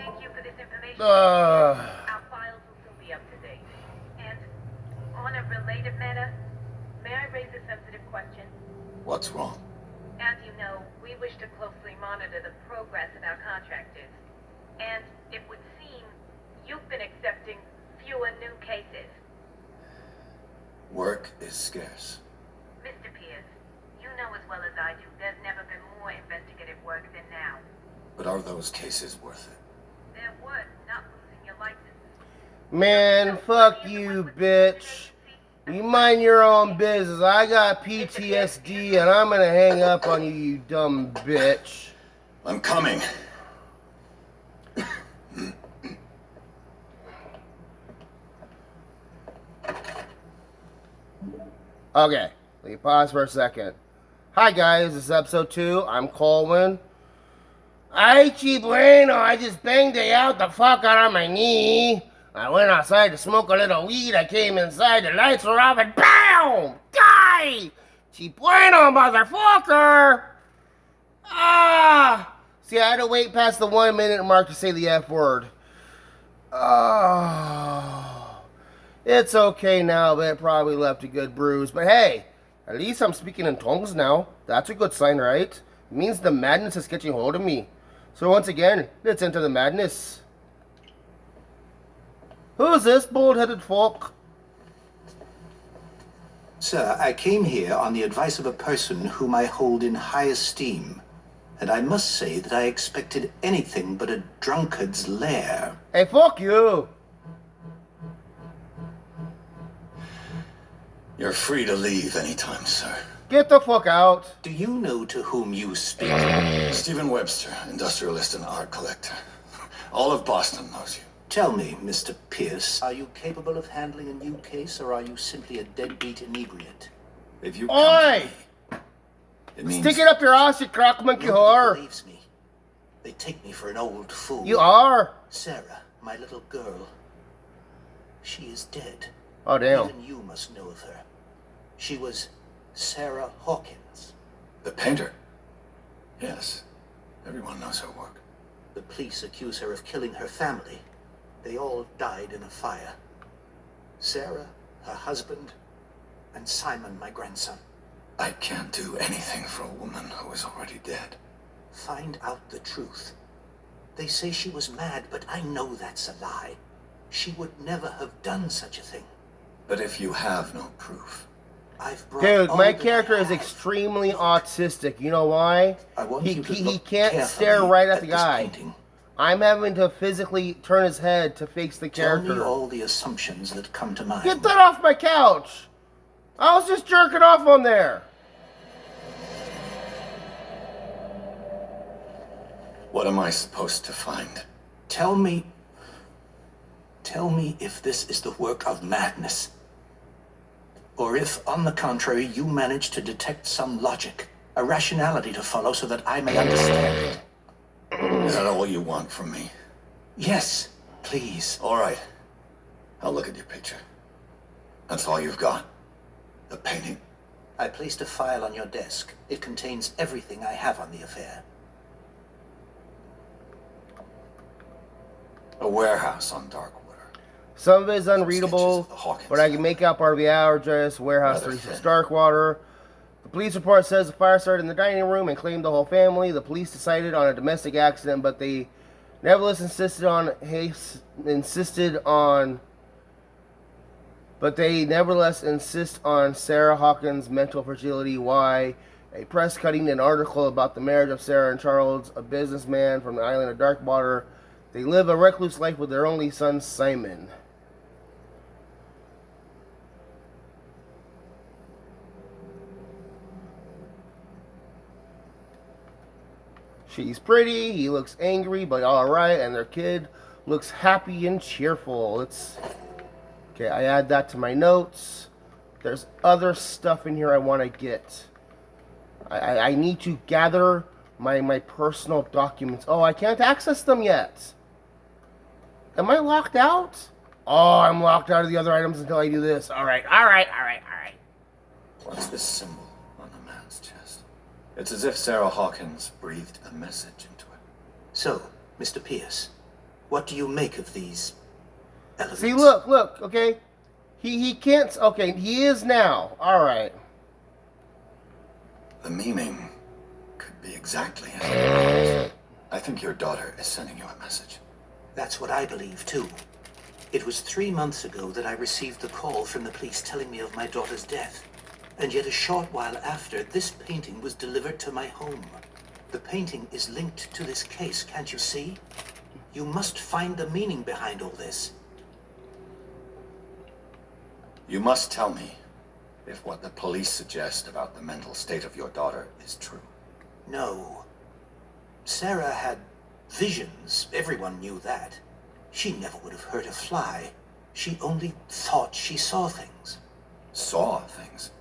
Thank you for this information. Our files will still be up to date. And on a related matter, may I raise a sensitive question? What's wrong? As you know, we wish to closely monitor the progress of our contractors. And it would seem you've been accepting fewer new cases. Work is scarce. Mr. Pierce, you know as well as I do, there's never been more investigative work than now. But are those cases worth it? They're worth not losing your license. Man, fuck you, bitch. You mind your own business. I got PTSD and I'm gonna hang up on you, you dumb bitch. I'm coming. Okay, let me pause for a second. Hi guys, this is episode 2. I'm Colwen. Ay, bueno, I just banged it out the fuck out of my knee. I went outside to smoke a little weed. I came inside, the lights were off, and BAM! Die! Bueno, motherfucker! Ah! See, I had to wait past the 1 minute mark to say the F word. Oh. It's okay now, but it probably left a good bruise. But hey, at least I'm speaking in tongues now. That's a good sign, right? It means the madness is catching hold of me. So once again, let's enter the madness. Who's this bald-headed folk? Sir, I came here on the advice of a person whom I hold in high esteem. And I must say that I expected anything but a drunkard's lair. Hey, fuck you! You're free to leave anytime, sir. Get the fuck out. Do you know to whom you speak? Stephen Webster, industrialist and art collector. All of Boston knows you. Tell me, Mr. Pierce, are you capable of handling a new case, or are you simply a deadbeat inebriate? If you Oi! it means Stick it up your ass, you crack monkey Nobody whore. believes me. They take me for an old fool. You are? Sarah, my little girl. She is dead. Oh, damn. Even you must know of her. She was Sarah Hawkins. the painter. Yes, everyone knows her work. The police accuse her of killing her family. They all died in a fire. Sarah, her husband, and Simon, my grandson. I can't do anything for a woman who is already dead. Find out the truth. They say she was mad, but I know that's a lie. She would never have done such a thing. But if you have no proof, I've brought Dude, all my that character I is have. extremely autistic. You know why? I want He you to he look can't carefully stare right at the this guy. painting. I'm having to physically turn his head to face the Tell me character. all the assumptions that come to mind. Get that off my couch! I was just jerking off on there. what am I supposed to find? Tell me if this is the work of madness. Or if, on the contrary, you manage to detect some logic, a rationality to follow so that I may understand it. Is that all you want from me? Yes, please. All right. I'll look at your picture. That's all you've got? The painting? I placed a file on your desk. It contains everything I have on the affair. A warehouse on Darkwater. Some of it is Sketches unreadable, of the Hawkins but I can family. make out part of the address, warehouse Rather 36 thin. Darkwater. The police report says the fire started in the dining room and claimed the whole family. The police decided on a domestic accident, but they nevertheless insist on Sarah Hawkins' mental fragility. Why? A press cutting an article about the marriage of Sarah and Charles, a businessman from the island of Darkwater. They live a recluse life with their only son, Simon. She's pretty, he looks angry, but alright, and their kid looks happy and cheerful. Okay, I add that to my notes. There's other stuff in here I want to get. I need to gather my personal documents. Oh, I can't access them yet. Am I locked out? Oh, I'm locked out of the other items until I do this. Alright. What's this symbol on the man's chest? It's as if Sarah Hawkins breathed a message into it. So, Mr. Pierce, What do you make of these elements? See, look, okay? He can't, okay, he is now. Alright. The meaning could be exactly as it is. I think your daughter is sending you a message. That's what I believe, too. It was 3 months ago that I received the call from the police telling me of my daughter's death. And yet a short while after, this painting was delivered to my home. The painting is linked to this case, can't you see? You must find the meaning behind all this. You must tell me if what the police suggest about the mental state of your daughter is true. No. Sarah had visions. Everyone knew that. She never would have hurt a fly. She only thought she saw things. Saw things?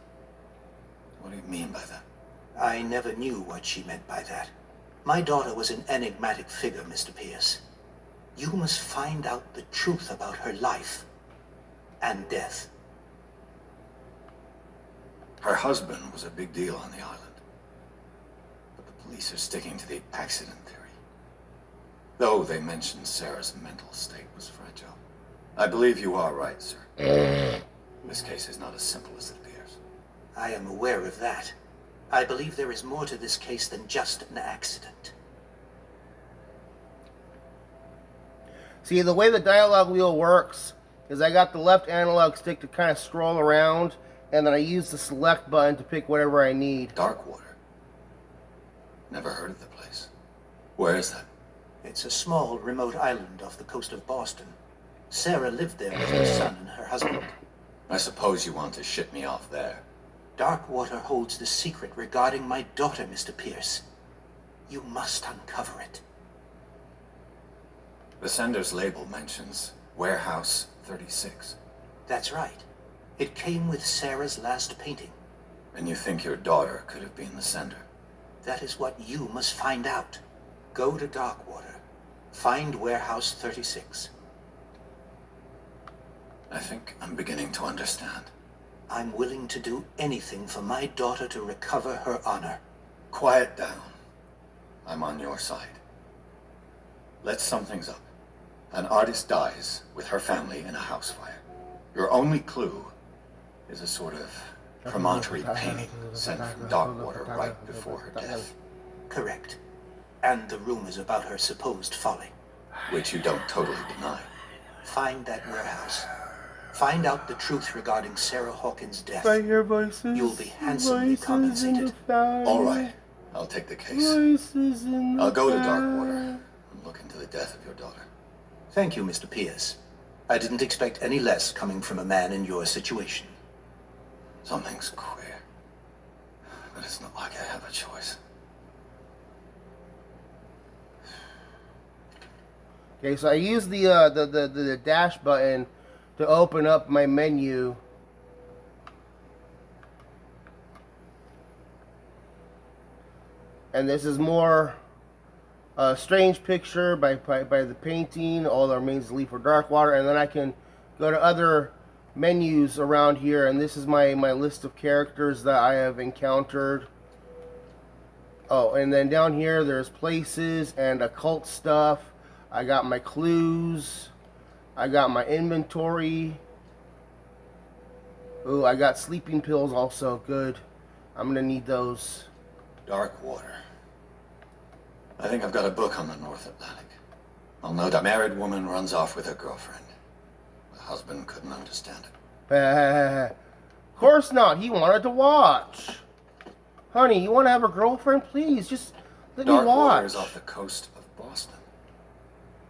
What do you mean by that? I never knew what she meant by that. My daughter was an enigmatic figure, Mr. Pierce. You must find out the truth about her life and death. Her husband was a big deal on the island. But the police are sticking to the accident theory. Though they mentioned Sarah's mental state was fragile. I believe you are right, sir. This case is not as simple as it appears. I am aware of that. I believe there is more to this case than just an accident. See, the way the dialogue wheel works is I got the left analog stick to kind of scroll around, and then I use the select button to pick whatever I need. Darkwater. Never heard of the place. Where is that? It's a small, remote island off the coast of Boston. Sarah lived there with her son and her husband. I suppose you want to ship me off there. Darkwater holds the secret regarding my daughter, Mr. Pierce. You must uncover it. The sender's label mentions Warehouse 36. That's right. It came with Sarah's last painting. And you think your daughter could have been the sender? That is what you must find out. Go to Darkwater. Find Warehouse 36. I think I'm beginning to understand. I'm willing to do anything for my daughter to recover her honor. Quiet down. I'm on your side. Let's sum things up. An artist dies with her family in a house fire. Your only clue is a sort of promontory painting sent from Darkwater right before her death. Correct. And the rumors about her supposed folly. Which you don't totally deny. Find that warehouse. Find out the truth regarding Sarah Hawkins' death. I hear voices. You'll be handsomely Voices in compensated. the fire. All right, I'll take the case. Voices in the I'll go to fire. Darkwater and look into the death of your daughter. Thank you, Mr. Pierce. I didn't expect any less coming from a man in your situation. Something's queer. But it's not like I have a choice. Okay, so I use the dash button to open up my menu. And this is more Strange Picture by the painting. All that remains to leave for Darkwater. And then I can go to other menus around here. And this is my list of characters that I have encountered. Oh, and then down here there's places and occult stuff. I got my clues. I got my inventory. Ooh, I got sleeping pills also. Good. I'm gonna need those. Darkwater. I think I've got a book on the North Atlantic. I'll note a married woman runs off with her girlfriend. The husband couldn't understand it. Of course not. He wanted to watch. Honey, you want to have a girlfriend? Please, just let me Darkwater watch. is off the coast of Boston.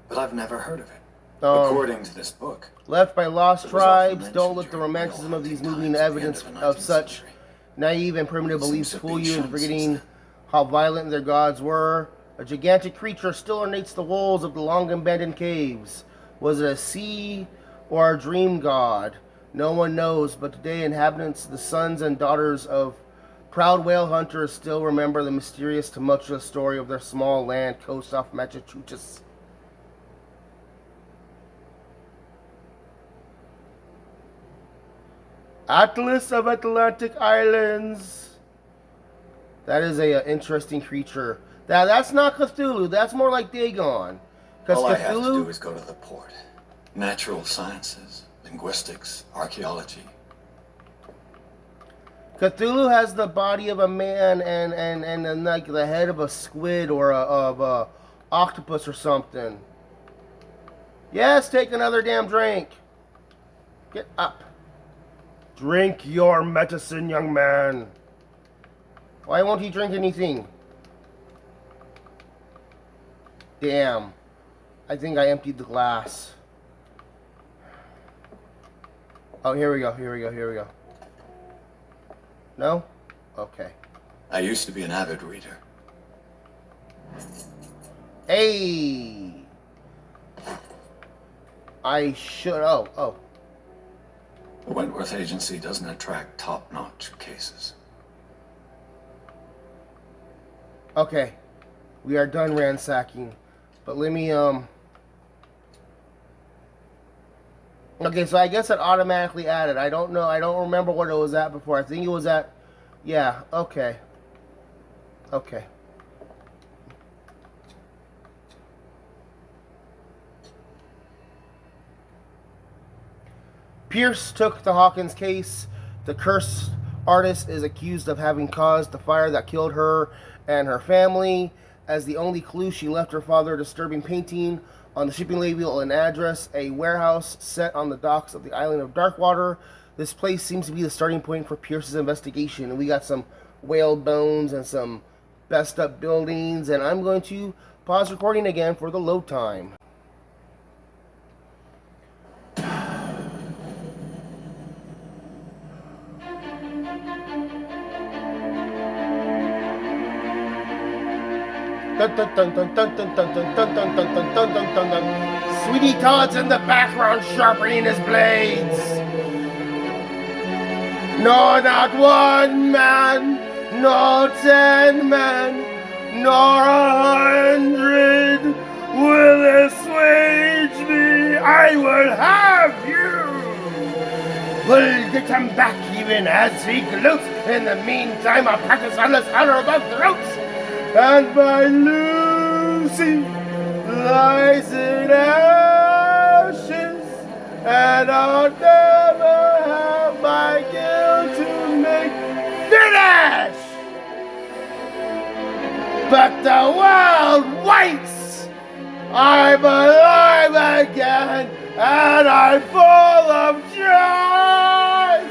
But I've never heard of it. According to this book, left by lost it was often tribes, don't mentioned let the during romanticism whale of these hunting moving times at the evidence end the of 19th such century. naive and primitive It beliefs seems to fool be you into shown since forgetting then. how violent their gods were. A gigantic creature still ornates the walls of the long abandoned caves. Was it a sea or a dream god? No one knows, but today inhabitants, the sons and daughters of proud whale hunters, still remember the mysterious, tumultuous story of their small land coast off Massachusetts. Atlas of Atlantic Islands. That is a interesting creature. That's not Cthulhu. That's more like Dagon. Because All I have to Cthulhu, do is go to the port. Natural sciences, linguistics, archaeology. Cthulhu has the body of a man and like the head of a squid or of a octopus or something. Yes, take another damn drink. Get up. Drink your medicine, young man. Why won't he drink anything? Damn. I think I emptied the glass. Oh, here we go, here we go, here we go. No? Okay. I used to be an avid reader. Hey! I should... Oh. The Wentworth Agency doesn't attract top-notch cases. Okay. We are done ransacking. But let me, Okay, so I guess it automatically added. I don't know. I don't remember what it was at before. I think it was at... Yeah, okay. Okay. Pierce took the Hawkins case. The cursed artist is accused of having caused the fire that killed her and her family. As the only clue, she left her father a disturbing painting on the shipping label and address, a warehouse set on the docks of the island of Darkwater. This place seems to be the starting point for Pierce's investigation. And we got some whale bones and some messed up buildings. And I'm going to pause recording again for the load time. Dun, dun, dun, dun, dun, dun, dun, dun, dun, dun, dun, dun, dun, dun, dun. Sweetie Todd's in the background sharpening his blades. No, not one man, no 10 men, nor 100 will assuage me. I will have you. We'll get him back even as he gloats. In the meantime, I'll practice on this honorable throats. And my Lucy lies in ashes, and I'll never have my guilt to make finish. But the world waits. I'm alive again, and I'm full of joy.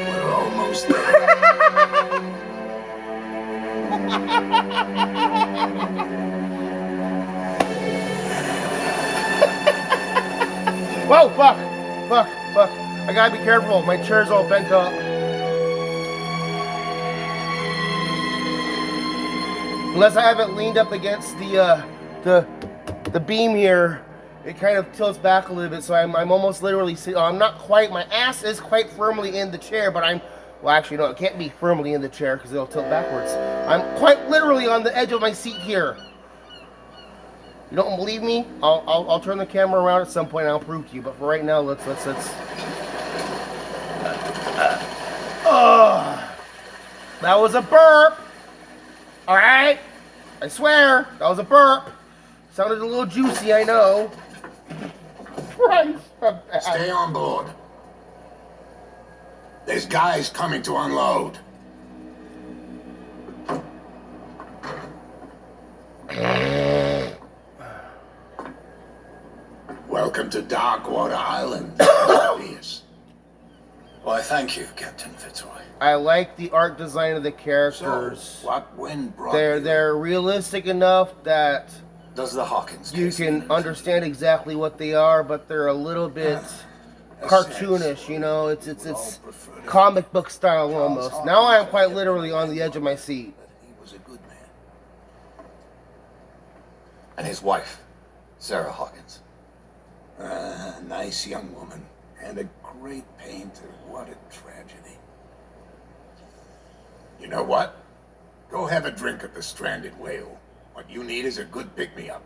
We're almost there. Whoa, fuck. I gotta be careful. My chair's all bent up. Unless I have it leaned up against the beam here, it kind of tilts back a little bit, so I'm almost literally sitting. I'm not quite. My ass is quite firmly in the chair, but I'm. Well, actually, no, it can't be firmly in the chair because it'll tilt backwards. I'm quite literally on the edge of my seat here. You don't believe me? I'll turn the camera around at some point and I'll prove to you. But for right now, let's. That was a burp. All right, I swear that was a burp. Sounded a little juicy, I know. Christ, I'm bad. Stay on board. There's guys coming to unload. Welcome to Darkwater Island. Yes. Why, thank you, Captain Fitzroy. I like the art design of the characters. So, what wind brought They're realistic enough that Does the Hawkins you case can mean understand exactly what they are, but they're a little bit cartoonish, you know. It's comic book style almost. Now I am quite literally on the edge of my seat. He was a good man. And his wife, Sarah Hawkins. Nice young woman. And a great painter. What a tragedy. You know what? Go have a drink at the Stranded Whale. What you need is a good pick-me-up.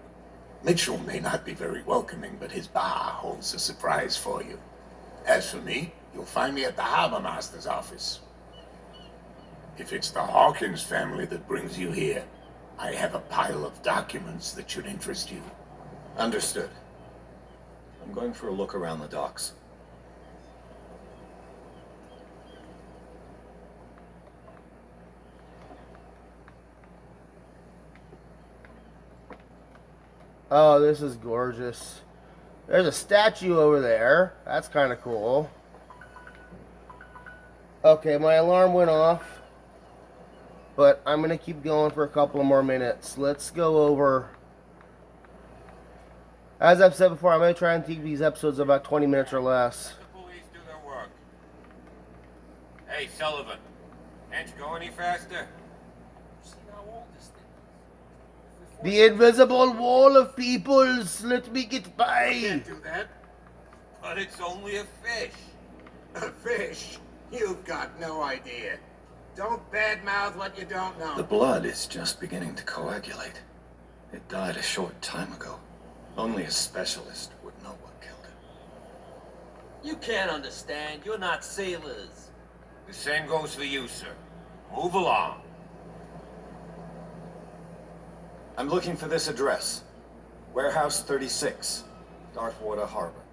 Mitchell may not be very welcoming, but his bar holds a surprise for you. As for me, you'll find me at the Harbor Master's office. If it's the Hawkins family that brings you here, I have a pile of documents that should interest you. Understood. I'm going for a look around the docks. Oh, this is gorgeous. There's a statue over there. That's kind of cool. Okay, my alarm went off. But I'm going to keep going for a couple of more minutes. Let's go over... As I've said before, I'm going to try and keep these episodes about 20 minutes or less. Let the police do their work. Hey, Sullivan. Can't you go any faster? The invisible wall of peoples, let me get by. Can't do that. But it's only a fish. A fish? You've got no idea. Don't badmouth what you don't know. The blood is just beginning to coagulate. It died a short time ago. Only a specialist would know what killed it. You can't understand. You're not sailors. The same goes for you, sir. Move along. I'm looking for this address. Warehouse 36, Darkwater Harbor.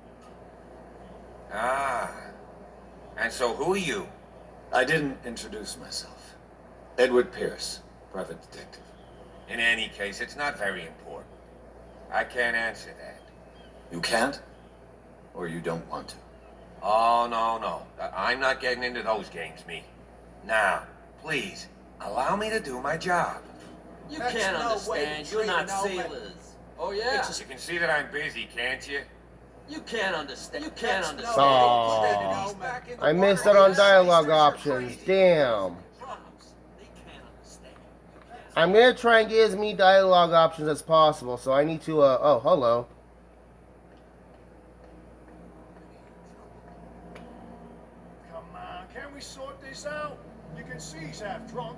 Ah. And so who are you? I didn't introduce myself. Edward Pierce, private detective. In any case, it's not very important. I can't answer that. You can't? Or you don't want to? Oh, no. I'm not getting into those games, me. Now, please, allow me to do my job. You That's can't no way to understand. You're treat not an old man. sailors. Oh yeah. You can see that I'm busy, can't you? You can't understand. You can't That's understand. Aw. no- I missed out on dialogue options. Damn. They can't understand. I'm going to try and get as many dialogue options as possible, so I need to, oh, hello. Come on, can't we sort this out? You can see he's half drunk.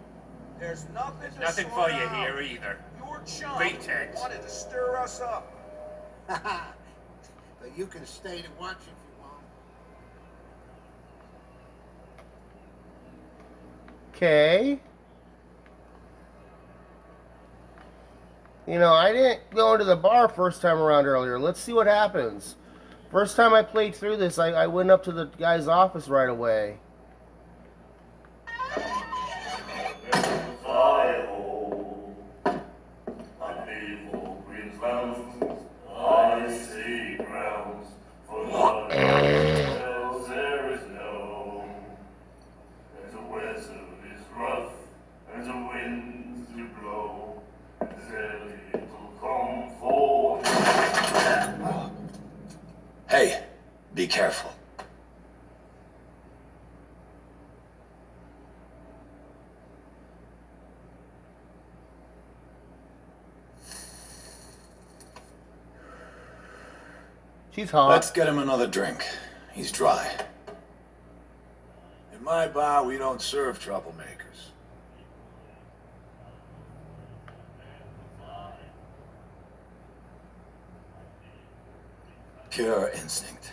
There's nothing to Nothing sort for you out. here either. Your chum Pretext. wanted to stir us up. But you can stay to watch if you want. Okay. You know, I didn't go into the bar first time around earlier. Let's see what happens. First time I played through this, I went up to the guy's office right away. Hey, be careful. She's hot. Let's get him another drink. He's dry. In my bar, we don't serve troublemakers. Pure instinct.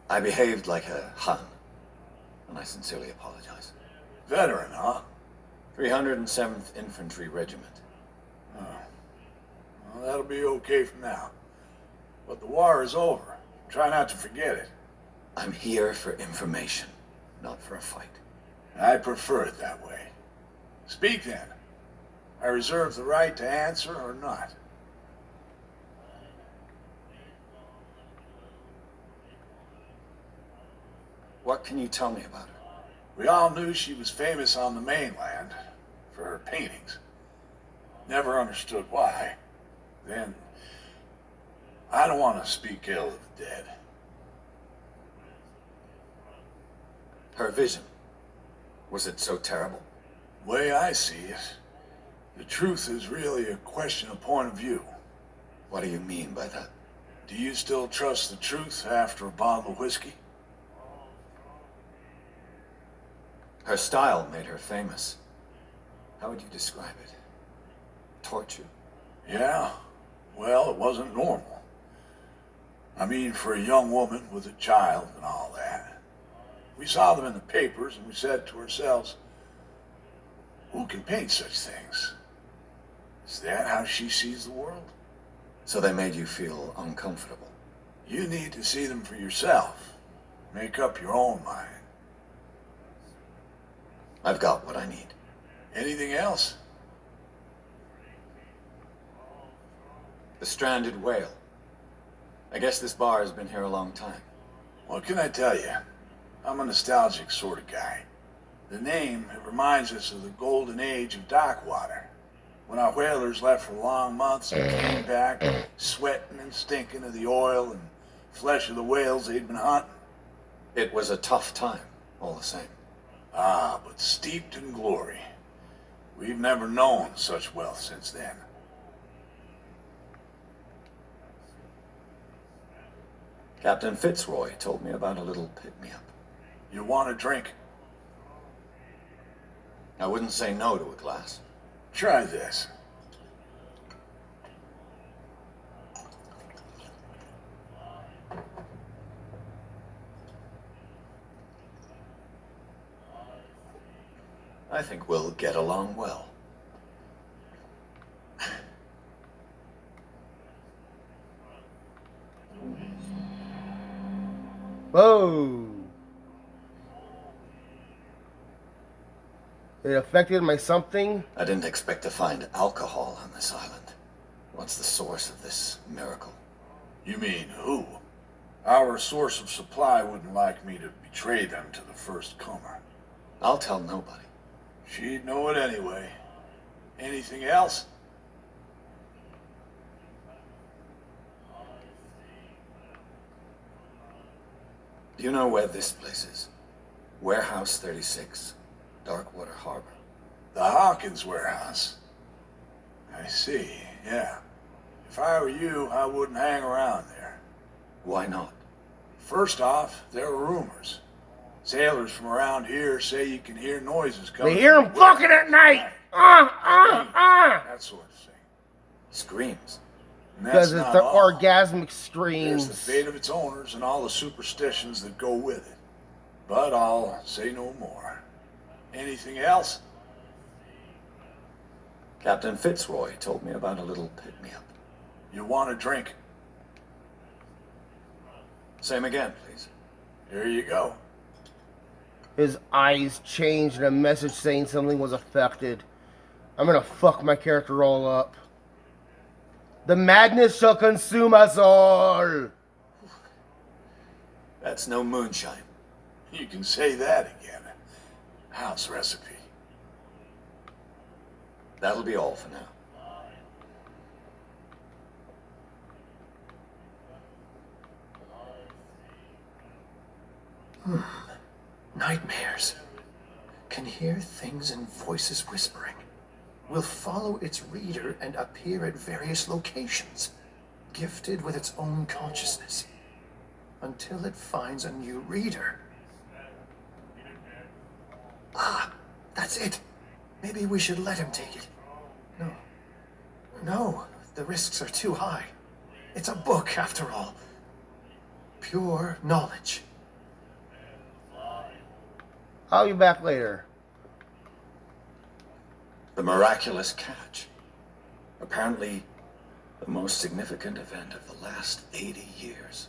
I behaved like a Hun, and I sincerely apologize. Veteran, huh? 307th Infantry Regiment. Well, that'll be okay for now. But the war is over. Try not to forget it. I'm here for information, not for a fight. I prefer it that way. Speak then. I reserve the right to answer or not. What can you tell me about her? We all knew she was famous on the mainland for her paintings. Never understood why. Then, I don't want to speak ill of the dead. Her vision. Was it so terrible? The way I see it, the truth is really a question of point of view. What do you mean by that? Do you still trust the truth after a bottle of whiskey? Her style made her famous. How would you describe it? Torture? Yeah, well, it wasn't normal. I mean, for a young woman with a child and all that. We saw them in the papers and we said to ourselves, who can paint such things? Is that how she sees the world? So they made you feel uncomfortable. You need to see them for yourself. Make up your own mind. I've got what I need. Anything else? The stranded whale. I guess this bar has been here a long time. What can I tell you? I'm a nostalgic sort of guy. The name, it reminds us of the golden age of dock water. When our whalers left for long months and came back, sweating and stinking of the oil and flesh of the whales they'd been hunting. It was a tough time, all the same. Ah, but steeped in glory. We've never known such wealth since then. Captain Fitzroy told me about a little pick-me-up. You want a drink? I wouldn't say no to a glass. Try this. I think we'll get along well. Whoa. It affected my something? I didn't expect to find alcohol on this island. What's the source of this miracle? You mean who? Our source of supply wouldn't like me to betray them to the first comer. I'll tell nobody. She'd know it anyway. Anything else? Do you know where this place is? Warehouse 36, Darkwater Harbor. The Hawkins warehouse. I see, yeah. If I were you, I wouldn't hang around there. Why not? First off, there are rumors. Sailors from around here say you can hear noises coming. They hear from them the fucking at night! That sort of thing. Screams. And that's Because it's not the all. orgasmic There's screams. the fate of its owners and all the superstitions that go with it. But I'll say no more. Anything else? Captain Fitzroy told me about a little pick-me-up. You want a drink? Same again, please. Here you go. His eyes changed and a message saying something was affected. I'm gonna fuck my character all up. The madness shall consume us all! That's no moonshine. You can say that again. House recipe. That'll be all for now. Nightmares. Can hear things and voices whispering. Will follow its reader and appear at various locations, gifted with its own consciousness, until it finds a new reader. Ah, that's it. Maybe we should let him take it. No, the risks are too high. It's a book, after all. Pure knowledge. I'll be back later. The miraculous catch. Apparently, the most significant event of the last 80 years.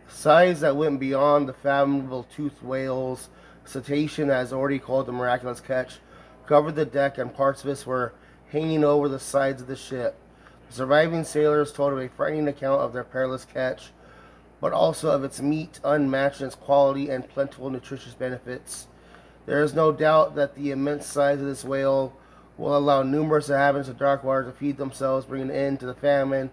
Size that went beyond the fathomable toothed whales, cetacean, as already called the miraculous catch, covered the deck and parts of it were hanging over the sides of the ship. The surviving sailors told of a frightening account of their perilous catch, but also of its meat unmatched in its quality and plentiful nutritious benefits. There is no doubt that the immense size of this whale will allow numerous inhabitants of Darkwater to feed themselves, bringing an end to the famine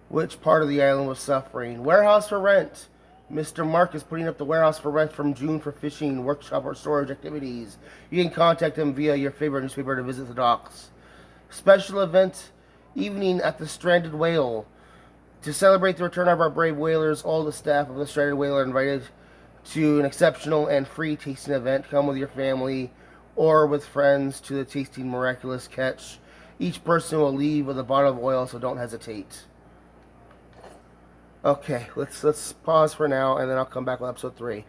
which part of the island was suffering. Warehouse for rent. Mr. Mark is putting up the warehouse for rent from June for fishing, workshop, or storage activities. You can contact him via your favorite newspaper to visit the docks. Special event evening at the Stranded Whale. To celebrate the return of our brave whalers, all the staff of the Stranded Whale are invited to an exceptional and free tasting event. Come with your family or with friends to the tasting miraculous catch Each person will leave with a bottle of oil, so don't hesitate. Okay, let's pause for now, and then I'll come back with episode 3.